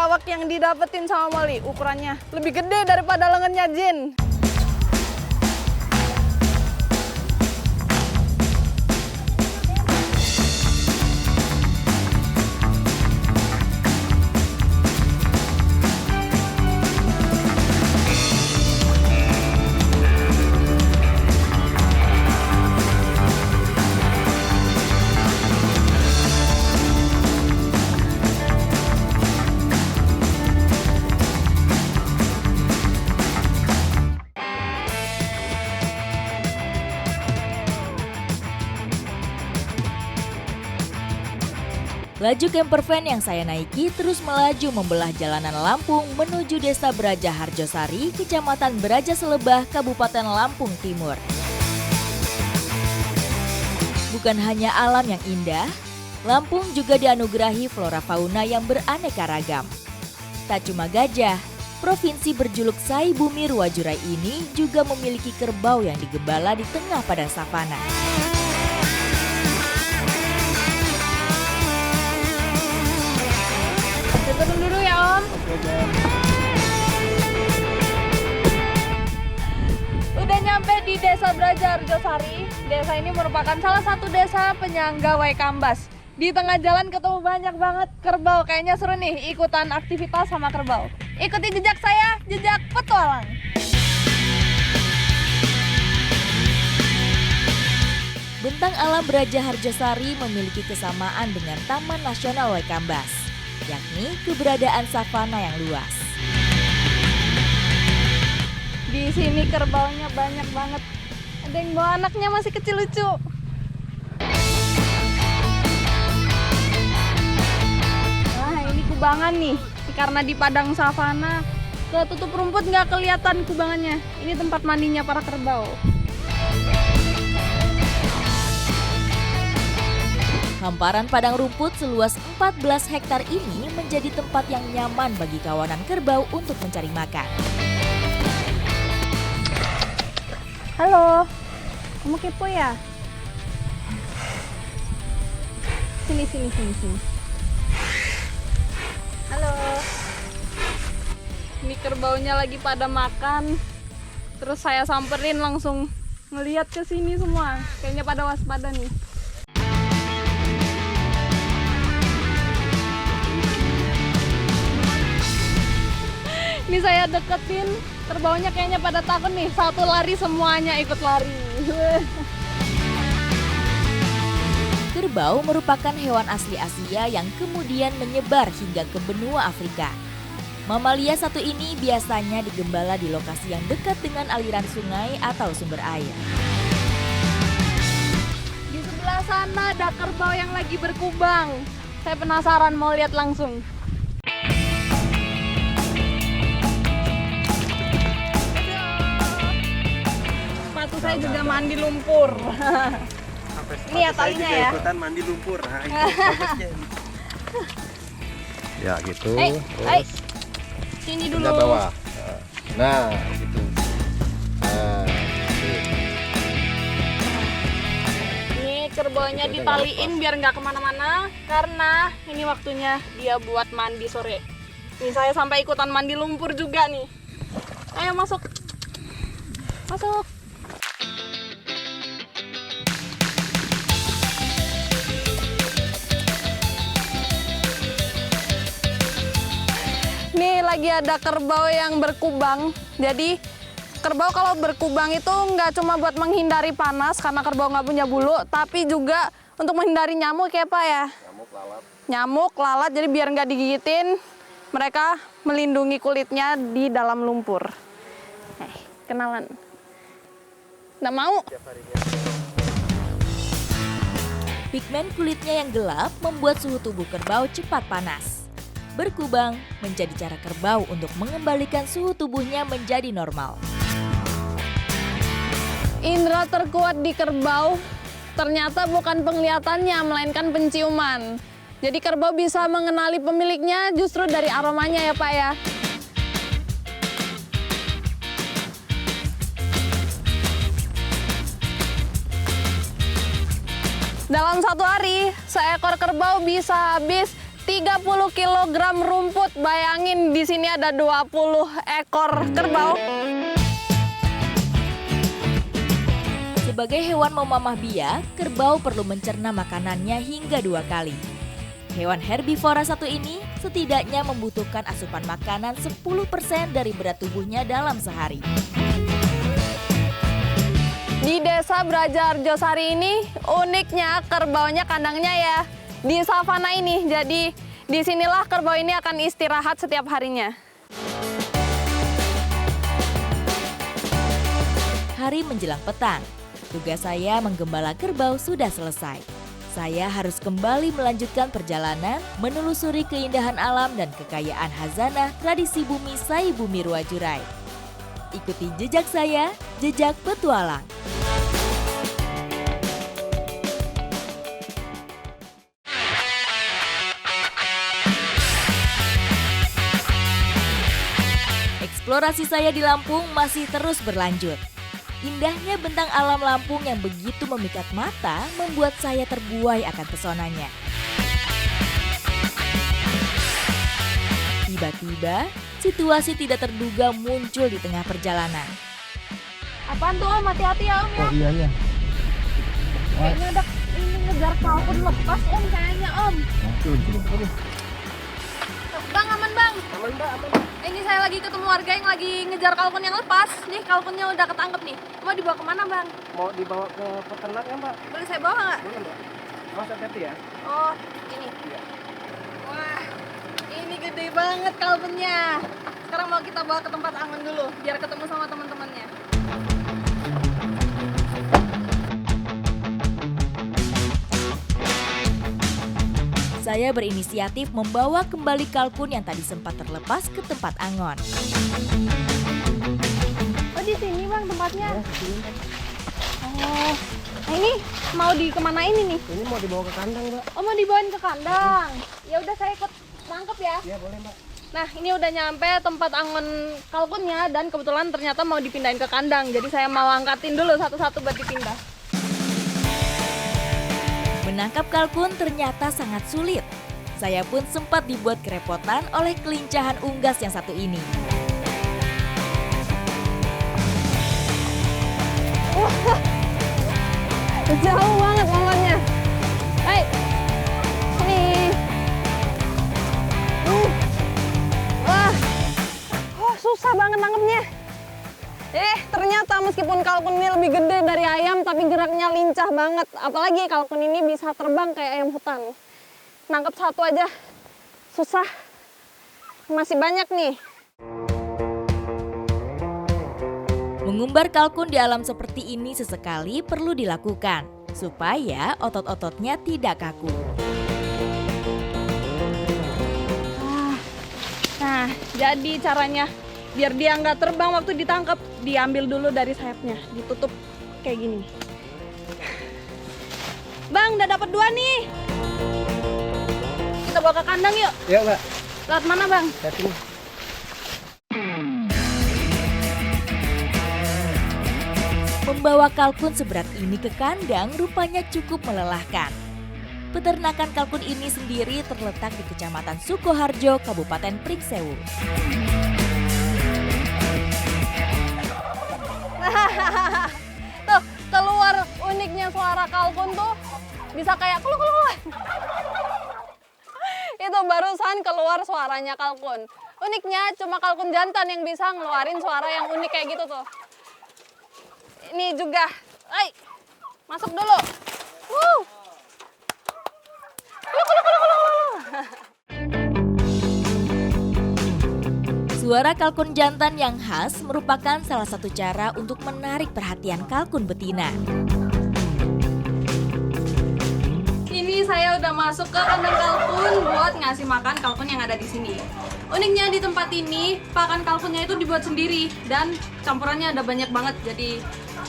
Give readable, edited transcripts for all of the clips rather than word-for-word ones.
biawak yang didapetin sama Molly. Ukurannya lebih gede daripada lengannya Jin. Laju camper van yang saya naiki terus melaju membelah jalanan Lampung menuju Desa Braja Harjosari, Kecamatan Braja Selebah, Kabupaten Lampung Timur. Bukan hanya alam yang indah, Lampung juga dianugerahi flora fauna yang beraneka ragam. Tak cuma gajah, provinsi berjuluk Sai Bumi Ruwajurai ini juga memiliki kerbau yang digembala di tengah padang savana. Turun dulu ya Om. Udah nyampe di Desa Braja Harjosari. Desa ini merupakan salah satu desa penyangga Waikambas. Di tengah jalan ketemu banyak banget kerbau. Kayaknya seru nih ikutan aktivitas sama kerbau. Ikuti jejak saya, jejak petualang. Bentang alam Braja Harjosari memiliki kesamaan dengan Taman Nasional Waikambas, yakni keberadaan savana yang luas. Di sini kerbaunya banyak banget. Ada yang bawa anaknya masih kecil lucu. Nah ini kubangan nih. Karena di padang savana ketutup rumput nggak kelihatan kubangannya. Ini tempat mandinya para kerbau. Hamparan padang rumput seluas 14 hektar ini menjadi tempat yang nyaman bagi kawanan kerbau untuk mencari makan. Halo, kamu kepo ya? Sini. Halo. Ini kerbaunya lagi pada makan. Terus saya samperin langsung ngeliat ke sini semua. Kayaknya pada waspada nih. Ini saya deketin, kerbaunya kayaknya pada takut nih. Satu lari semuanya ikut lari. Kerbau merupakan hewan asli Asia yang kemudian menyebar hingga ke benua Afrika. Mamalia satu ini biasanya digembala di lokasi yang dekat dengan aliran sungai atau sumber air. Di sebelah sana ada kerbau yang lagi berkubang. Saya penasaran mau lihat langsung. Saya juga mandi lumpur. Ini ya talinya ya. Ikutan mandi lumpur. Nah, itu bagusnya. Ya gitu. Terus sini dulu. Pindah bawah. Nah, gitu. Nah, ini kerbaunya ditaliin biar nggak kemana-mana karena ini waktunya dia buat mandi sore. Ini saya sampai ikutan mandi lumpur juga nih. Ayo masuk. Masuk. Nih lagi ada kerbau yang berkubang. Jadi kerbau kalau berkubang itu nggak cuma buat menghindari panas karena kerbau nggak punya bulu, tapi juga untuk menghindari nyamuk ya Pak ya? Nyamuk, lalat, jadi biar nggak digigitin, mereka melindungi kulitnya di dalam lumpur. Kenalan. Nggak mau? Pigmen kulitnya yang gelap membuat suhu tubuh kerbau cepat panas. Berkubang menjadi cara kerbau untuk mengembalikan suhu tubuhnya menjadi normal. Indra terkuat di kerbau ternyata bukan penglihatannya, melainkan penciuman. Jadi kerbau bisa mengenali pemiliknya justru dari aromanya ya Pak ya. Dalam satu hari, seekor kerbau bisa habis 30 kg rumput. Bayangin di sini ada 20 ekor kerbau. Sebagai hewan memamah biak, kerbau perlu mencerna makanannya hingga 2 kali. Hewan herbivora satu ini setidaknya membutuhkan asupan makanan 10% dari berat tubuhnya dalam sehari. Di desa Braja Arjosari ini uniknya kerbaunya kandangnya ya di savana ini. Jadi disinilah kerbau ini akan istirahat setiap harinya. Hari menjelang petang, tugas saya menggembala kerbau sudah selesai. Saya harus kembali melanjutkan perjalanan menelusuri keindahan alam dan kekayaan hazanah tradisi bumi Sai Bumi Ruwajurai. Ikuti jejak saya, jejak petualang. Eksplorasi saya di Lampung masih terus berlanjut. Indahnya bentang alam Lampung yang begitu memikat mata membuat saya terbuai akan pesonanya. Tiba-tiba, situasi tidak terduga muncul di tengah perjalanan. Apaan tuh Om? Hati-hati ya Om ya. Oh iya ya. Kayaknya ada ini ngejar kalkun lepas Om kayaknya Om. Bang, aman Bang. Aman Mbak, aman. Ini saya lagi ketemu warga yang lagi ngejar kalkun yang lepas. Nih kalkunnya udah ketangkep nih. Mau dibawa kemana Bang? Mau dibawa ke peternak ya Mbak? Boleh saya bawa nggak? Boleh Mbak. Awas hati-hati ya. Oh, ini. Iya. Wah, ini gede banget kalkunnya. Sekarang mau kita bawa ke tempat angon dulu, biar ketemu sama teman-temannya. Saya berinisiatif membawa kembali kalkun yang tadi sempat terlepas ke tempat angon. Oh, di sini Bang tempatnya. Oh, nah ini mau di kemana ini nih? Ini mau dibawa ke kandang Mbak. Oh, mau dibawain ke kandang. Ya udah saya ikut nangkep ya. Iya boleh Mbak. Nah, ini udah nyampe tempat angon kalkunnya dan kebetulan ternyata mau dipindahin ke kandang. Jadi saya mau angkatin dulu satu-satu buat dipindah. Menangkap kalkun ternyata sangat sulit. Saya pun sempat dibuat kerepotan oleh kelincahan unggas yang satu ini. Jauh banget momennya. Hai. Nih. Wah. Oh, susah banget nangkepnya. Ternyata meskipun kalkun ini lebih gede dari ayam, tapi geraknya lincah banget. Apalagi kalkun ini bisa terbang kayak ayam hutan. Nangkep satu aja susah. Masih banyak nih. Mengumbar kalkun di alam seperti ini sesekali perlu dilakukan, supaya otot-ototnya tidak kaku. Nah, jadi caranya biar dia nggak terbang waktu ditangkap, diambil dulu dari sayapnya, ditutup kayak gini. Bang, udah dapat 2 nih. Kita bawa ke kandang yuk. Iya Mbak. Lewat mana Bang? Lihat ini. Membawa kalkun seberat ini ke kandang rupanya cukup melelahkan. Peternakan kalkun ini sendiri terletak di Kecamatan Sukoharjo, Kabupaten Pringsewu. Tuh, keluar uniknya suara kalkun tuh bisa kayak kulu. Itu barusan keluar suaranya kalkun. Uniknya cuma kalkun jantan yang bisa ngeluarin suara yang unik kayak gitu tuh. Ini juga. Hai. Masuk dulu. Kulu. Suara kalkun jantan yang khas merupakan salah satu cara untuk menarik perhatian kalkun betina. Ini saya udah masuk ke kandang kalkun buat ngasih makan kalkun yang ada di sini. Uniknya di tempat ini, pakan kalkunnya itu dibuat sendiri dan campurannya ada banyak banget. Jadi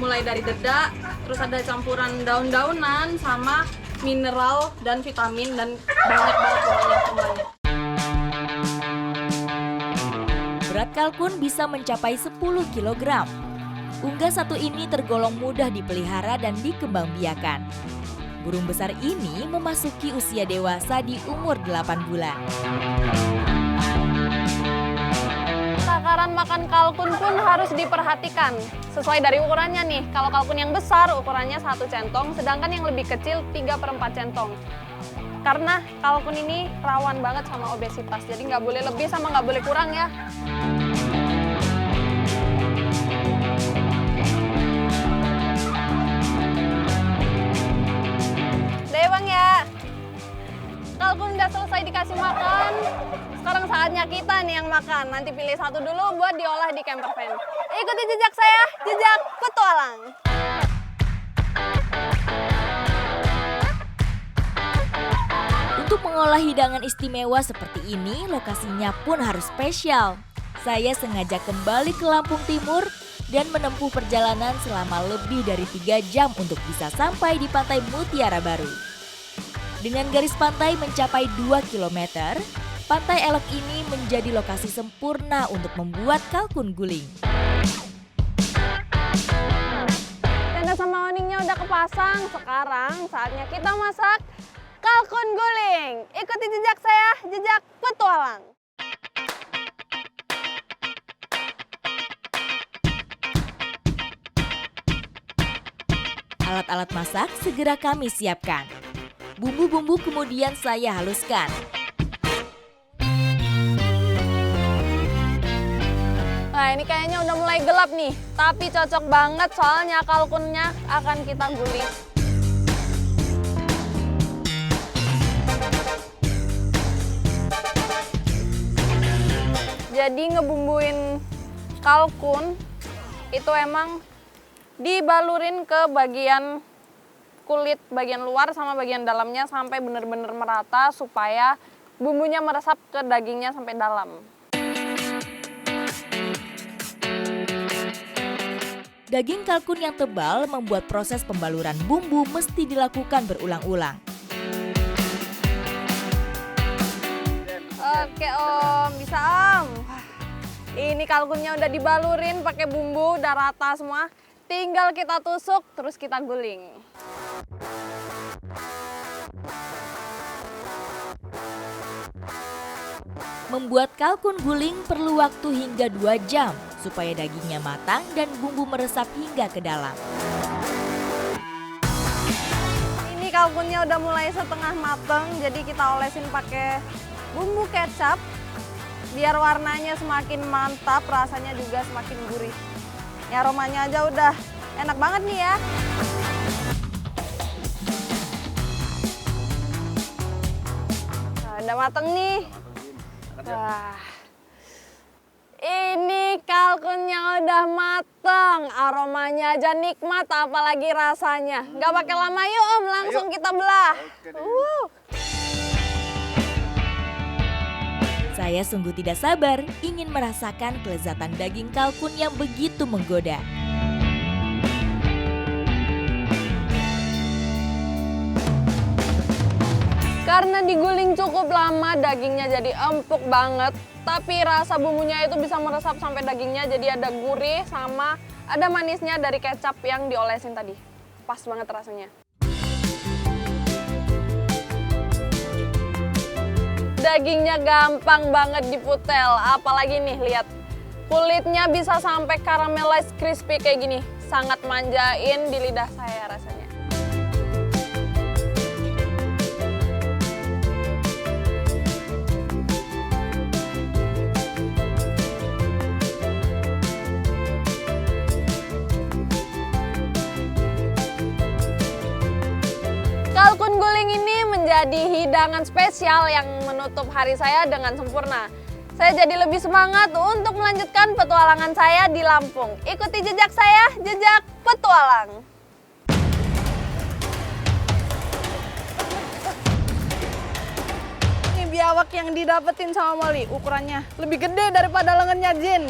mulai dari dedak, terus ada campuran daun-daunan sama mineral dan vitamin dan banyak banget pokoknya semuanya. Berat kalkun bisa mencapai 10 kg. Unggas satu ini tergolong mudah dipelihara dan dikembangbiakan. Burung besar ini memasuki usia dewasa di umur 8 bulan. Takaran makan kalkun pun harus diperhatikan. Sesuai dari ukurannya nih, kalau kalkun yang besar ukurannya 1 centong, sedangkan yang lebih kecil 3/4 centong. Karena kalkun ini rawan banget sama obesitas, jadi nggak boleh lebih sama nggak boleh kurang ya. Deh bang ya, kalkun udah selesai dikasih makan. Sekarang saatnya kita nih yang makan. Nanti pilih satu dulu buat diolah di camper van. Ikuti jejak saya, jejak petualang. Untuk mengolah hidangan istimewa seperti ini, lokasinya pun harus spesial. Saya sengaja kembali ke Lampung Timur dan menempuh perjalanan selama lebih dari 3 jam untuk bisa sampai di Pantai Mutiara Baru. Dengan garis pantai mencapai 2 km, Pantai Elok ini menjadi lokasi sempurna untuk membuat kalkun guling. Tenda sama awningnya udah kepasang, sekarang saatnya kita masak kalkun guling. Ikuti jejak saya, jejak petualang. Alat-alat masak segera kami siapkan. Bumbu-bumbu kemudian saya haluskan. Nah ini kayaknya udah mulai gelap nih, tapi cocok banget soalnya kalkunnya akan kita guling. Jadi ngebumbuin kalkun itu emang dibalurin ke bagian kulit bagian luar sama bagian dalamnya sampai bener-bener merata supaya bumbunya meresap ke dagingnya sampai dalam. Daging kalkun yang tebal membuat proses pembaluran bumbu mesti dilakukan berulang-ulang. Oke om, bisa om. Ini kalkunnya udah dibalurin pakai bumbu, udah rata semua. Tinggal kita tusuk, terus kita guling. Membuat kalkun guling perlu waktu hingga 2 jam supaya dagingnya matang dan bumbu meresap hingga ke dalam. Ini kalkunnya udah mulai setengah mateng, jadi kita olesin pakai bumbu kecap. Biar warnanya semakin mantap, rasanya juga semakin gurih. Ya, aromanya aja udah enak banget nih ya. Nah, udah mateng nih. Wah. Ini kalkunnya udah mateng, aromanya aja nikmat, apalagi rasanya. Nggak pakai lama yuk om, langsung kita belah. Saya sungguh tidak sabar ingin merasakan kelezatan daging kalkun yang begitu menggoda. Karena diguling cukup lama, dagingnya jadi empuk banget. Tapi rasa bumbunya itu bisa meresap sampai dagingnya, jadi ada gurih sama ada manisnya dari kecap yang diolesin tadi. Pas banget rasanya. Dagingnya gampang banget diputel, apalagi nih lihat. Kulitnya bisa sampai caramelized crispy kayak gini. Sangat manjain di lidah saya rasanya. Kalkun guling ini menjadi hidangan spesial yang menutup hari saya dengan sempurna. Saya jadi lebih semangat untuk melanjutkan petualangan saya di Lampung. Ikuti jejak saya, jejak petualang. Ini biawak yang didapetin sama Molly, ukurannya lebih gede daripada lengannya Jin.